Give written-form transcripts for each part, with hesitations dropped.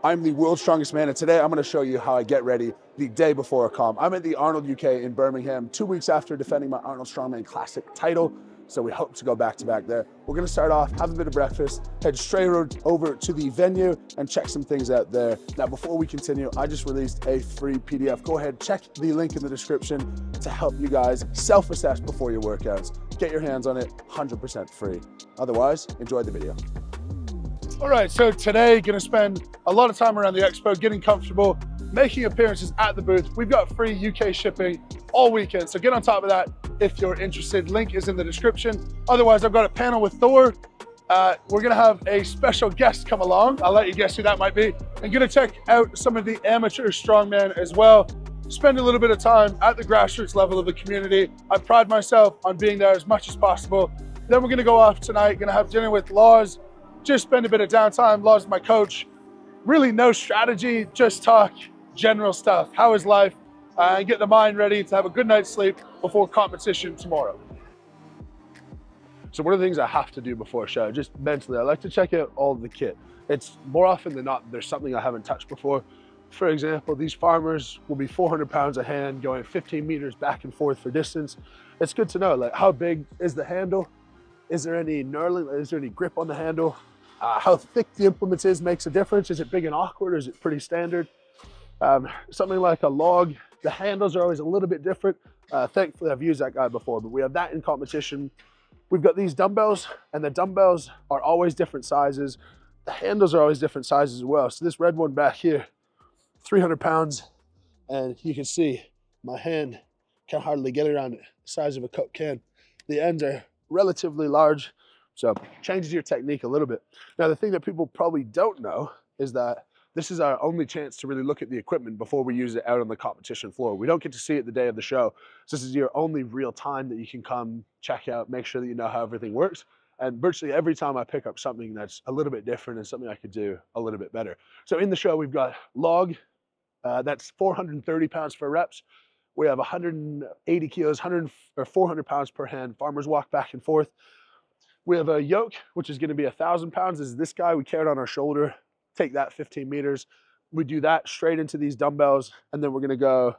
I'm the world's strongest man, and today I'm going to show you how I get ready the day before a comp. I'm at the Arnold UK in Birmingham, 2 weeks after defending my Arnold Strongman Classic title, so we hope to go back-to-back there. We're going to start off, have a bit of breakfast, head straight over to the venue and check some things out there. Now, before we continue, I just released a free PDF. Go ahead, check the link in the description to help you guys self-assess before your workouts. Get your hands on it, 100% free. Otherwise, enjoy the video. All right, so today, gonna spend a lot of time around the expo, getting comfortable, making appearances at the booth. We've got free UK shipping all weekend, so get on top of that if you're interested. Link is in the description. Otherwise, I've got a panel with Thor. We're gonna have a special guest come along. I'll let you guess who that might be. I'm gonna check out some of the amateur strongman as well. Spend a little bit of time at the grassroots level of the community. I pride myself on being there as much as possible. Then we're gonna go off tonight, gonna have dinner with Laws. Just spend a bit of downtime. Laws, my coach. Really no strategy, just talk general stuff. How is life? And get the mind ready to have a good night's sleep before competition tomorrow. So one of the things I have to do before a show, just mentally, I like to check out all the kit. It's more often than not, there's something I haven't touched before. For example, these farmers will be 400 pounds a hand, going 15 meters back and forth for distance. It's good to know, like, how big is the handle? Is there any knurling? Is there any grip on the handle? How thick the implement is makes a difference. Is it big and awkward, or is it pretty standard? Something like a log, the handles are always a little bit different. Thankfully, I've used that guy before, but we have that in competition. We've got these dumbbells, and the dumbbells are always different sizes. The handles are always different sizes as well. So this red one back here, 300 pounds, and you can see my hand can hardly get around it, the size of a Coke can. The ends are relatively large, so changes your technique a little bit. Now, the thing that people probably don't know is that this is our only chance to really look at the equipment before we use it out on the competition floor. We don't get to see it the day of the show. So this is your only real time that you can come check out, make sure that you know how everything works. And virtually every time I pick up something that's a little bit different and something I could do a little bit better. So in the show, we've got log, that's 430 pounds for reps. We have 180 kilos, 400 pounds per hand. Farmers walk back and forth. We have a yoke, which is gonna be 1,000 pounds. This is this guy we carried on our shoulder. Take that 15 meters. We do that straight into these dumbbells, and then we're gonna go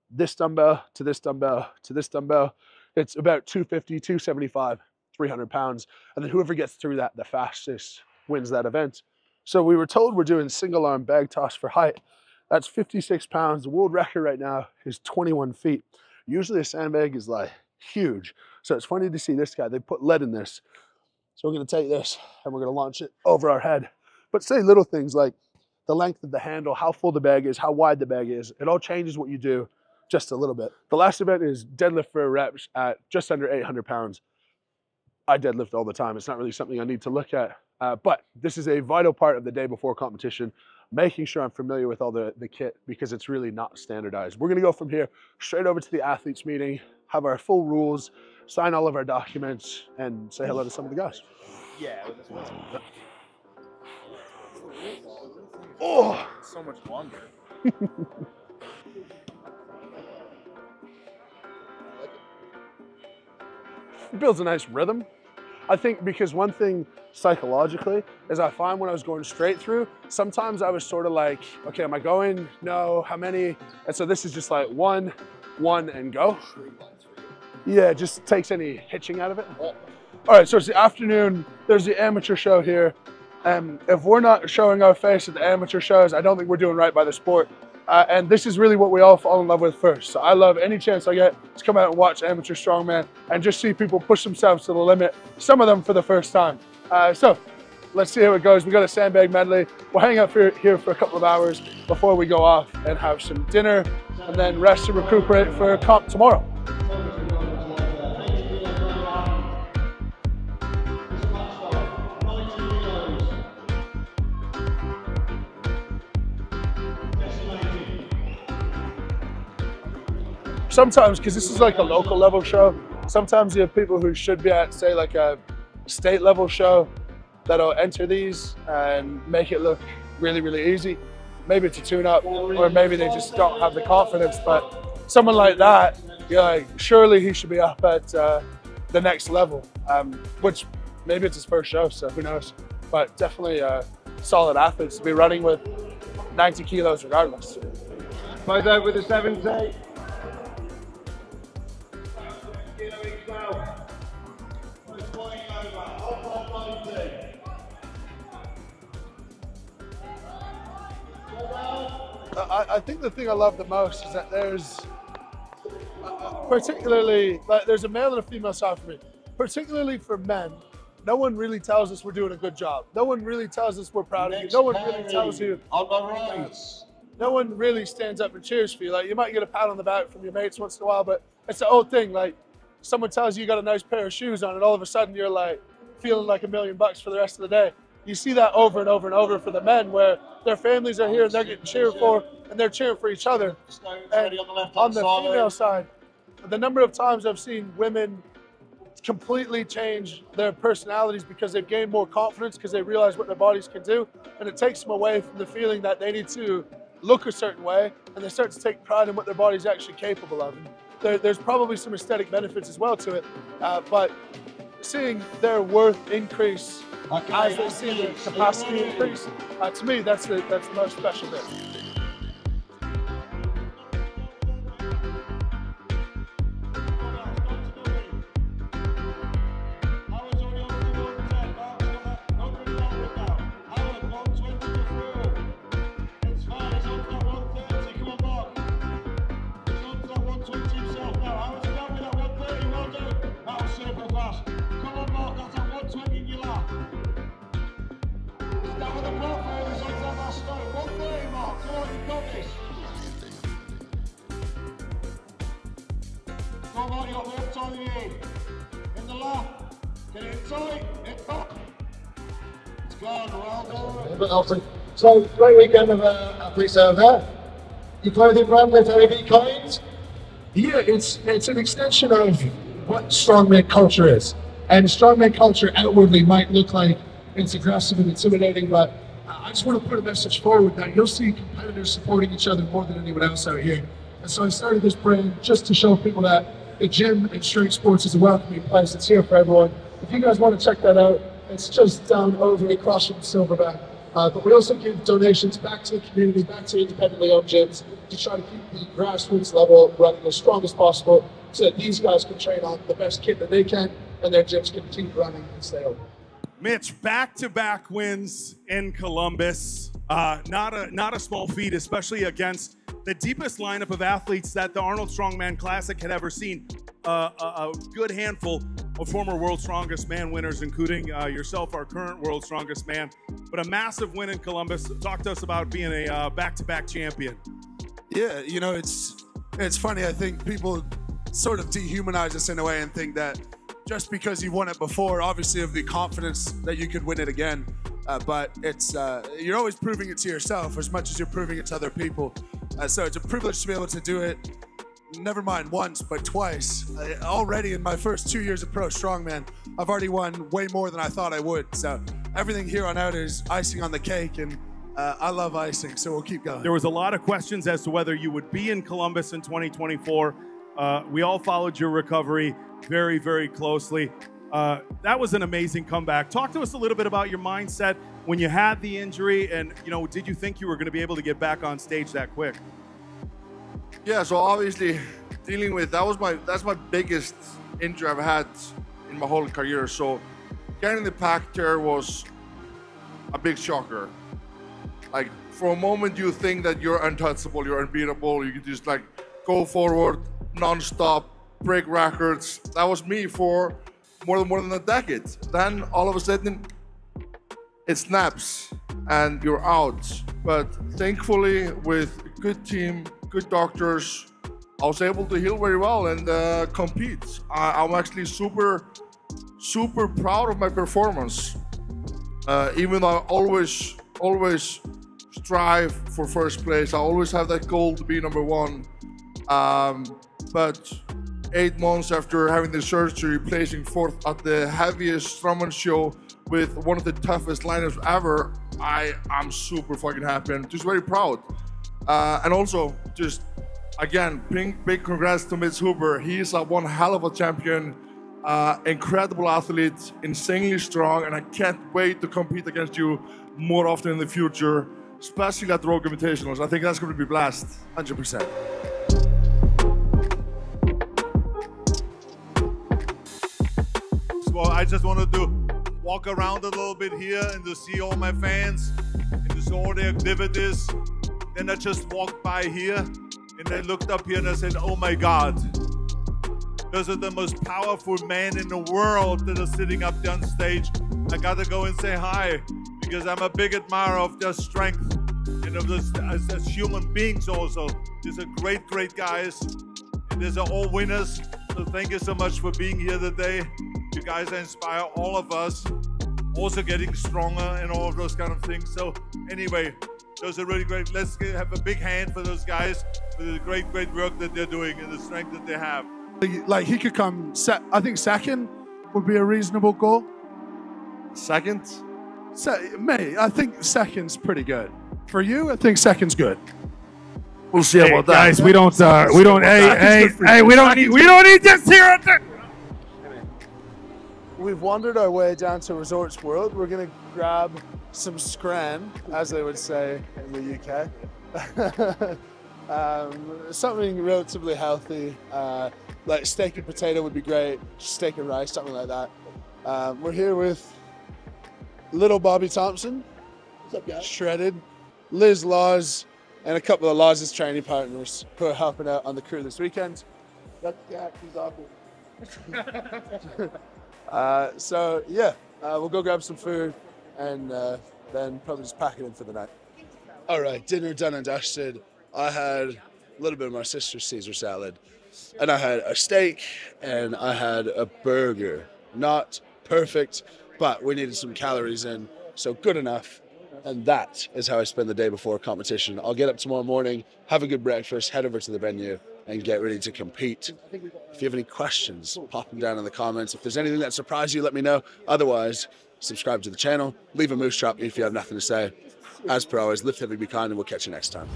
this dumbbell to this dumbbell to this dumbbell. It's about 250, 275, 300 pounds. And then whoever gets through that the fastest wins that event. So we were told we're doing single arm bag toss for height. That's 56 pounds. The world record right now is 21 feet. Usually a sandbag is like huge. So it's funny to see this guy, they put lead in this. So we're gonna take this and we're gonna launch it over our head. But say little things like the length of the handle, how full the bag is, how wide the bag is. It all changes what you do just a little bit. The last event is deadlift for reps at just under 800 pounds. I deadlift all the time. It's not really something I need to look at. But this is a vital part of the day before competition, making sure I'm familiar with all the kit because it's really not standardized. We're gonna go from here straight over to the athletes meeting, have our full rules, sign all of our documents, and say hello to some of the guys. Yeah. Oh, So much longer. It builds a nice rhythm. I think because one thing psychologically is I find when I was going straight through, sometimes I was sort of like, okay, am I going? No, how many? And so this is just like one, and go. Yeah, it just takes any hitching out of it. All right, so it's the afternoon. There's the amateur show here. If we're not showing our face at the amateur shows, I don't think we're doing right by the sport. And this is really what we all fall in love with first. So I love any chance I get to come out and watch amateur strongman and just see people push themselves to the limit, some of them for the first time. So let's see how it goes. We got a sandbag medley. We'll hang out here for a couple of hours before we go off and have some dinner and then rest and recuperate for a comp tomorrow. Sometimes, because this is like a local level show, sometimes you have people who should be at, say, like a state level show that'll enter these and make it look really, really easy. Maybe it's a tune-up, or maybe they just don't have the confidence. But someone like that, you're like, surely he should be up at the next level, which maybe it's his first show, so who knows. But definitely solid athletes to be running with. 90 kilos regardless. Both out with the 70. I think the thing I love the most is that there's particularly, like, there's a male and a female side for me. Particularly for men, no one really tells us we're doing a good job. No one really tells us we're proud of you. No one really tells you. No one really stands up and cheers for you. Like, you might get a pat on the back from your mates once in a while, but it's the old thing. Like, someone tells you you got a nice pair of shoes on, and all of a sudden you're like feeling like $1 million for the rest of the day. You see that over and over and over for the men, where their families are here and they're getting cheered for, and they're cheering for each other. And on the female side, the number of times I've seen women completely change their personalities because they've gained more confidence, because they realize what their bodies can do, and it takes them away from the feeling that they need to look a certain way, and they start to take pride in what their body's actually capable of. And there's probably some aesthetic benefits as well to it, but seeing their worth increase as they see their capacity increase, to me, that's the most special bit. So, great weekend of athletes over there. Your clothing brand with any kind? Yeah, it's an extension of what strongman culture is. And strongman culture outwardly might look like it's aggressive and intimidating, but I just want to put a message forward that you'll see competitors supporting each other more than anyone else out here. And so I started this brand just to show people that the gym and strength sports is a welcoming place. It's here for everyone. If you guys want to check that out, it's just down over across from Silverback. But we also give donations back to the community, back to independently owned gyms, to try to keep the grassroots level running as strong as possible, so that these guys can train on the best kit that they can, and their gyms can keep running and stay open. Mitch, back-to-back wins in Columbus. Not a small feat, especially against the deepest lineup of athletes that the Arnold Strongman Classic had ever seen. A good handful of former World's Strongest Man winners, including yourself, our current World's Strongest Man. But a massive win in Columbus. Talk to us about being a back-to-back champion. Yeah, you know, it's funny. I think people sort of dehumanize us in a way and think that just because you won it before, obviously have the confidence that you could win it again. But it's you're always proving it to yourself as much as you're proving it to other people. So it's a privilege to be able to do it. Never mind once, but twice. Already in my first 2 years of pro strongman, I've already won way more than I thought I would. So everything here on out is icing on the cake, and I love icing, so we'll keep going. There was a lot of questions as to whether you would be in Columbus in 2024. We all followed your recovery very, very closely. That was an amazing comeback. Talk to us a little bit about your mindset when you had the injury, and did you think you were going to be able to get back on stage that quick? Yeah, so obviously dealing with that's my biggest injury I've had in my whole career. So getting the pack tear was a big shocker. Like, for a moment you think that you're untouchable, you're unbeatable, you can just like go forward non-stop, break records. That was me for more than a decade. Then all of a sudden it snaps and you're out. But thankfully, with a good team, good doctors, I was able to heal very well and compete. I'm actually super proud of my performance. Even though I always strive for first place, I always have that goal to be number one. But 8 months after having the surgery, placing fourth at the heaviest Strongman show with one of the toughest lineups ever, I'm super fucking happy and just very proud. And also, just again, big congrats to Mitch. He's one hell of a champion, incredible athlete, insanely strong, and I can't wait to compete against you more often in the future. especially at the Rogue Invitationals. I think that's going to be blast. 100%. Well, I just wanted to walk around a little bit here and to see all my fans and to see all the activities. Then I just walked by here and I looked up here and I said, oh my God, those are the most powerful men in the world that are sitting up there on stage. I gotta go and say hi because I'm a big admirer of their strength and of this as human beings also. These are great, great guys. And these are all winners. So thank you so much for being here today. You guys inspire all of us, also getting stronger and all of those kind of things. So anyway, those are really great. Let's have a big hand for those guys for the great, great work that they're doing and the strength that they have. Like he could come, I think second would be a reasonable goal. Second? I think second's pretty good. For you, I think second's good. We'll see about that. Guys, we don't need this here. We've wandered our way down to Resorts World. We're gonna grab some scran, as they would say in the UK. Something relatively healthy, like steak and potato would be great, steak and rice, something like that. We're here with little Bobby Thompson, what's up, guys? Shredded, Liz Laws, and a couple of Laws' training partners who are helping out on the crew this weekend. So yeah, we'll go grab some food and then probably just pack it in for the night. All right, dinner done and dusted. I had a little bit of my sister's Caesar salad, and I had a steak, and I had a burger. Not perfect, but we needed some calories in, so good enough. And that is how I spend the day before a competition. I'll get up tomorrow morning, have a good breakfast, head over to the venue, and get ready to compete. If you have any questions, pop them down in the comments. If there's anything that surprised you, let me know. Otherwise, subscribe to the channel, leave a moose trap if you have nothing to say. As per always, lift heavy, be kind, and we'll catch you next time.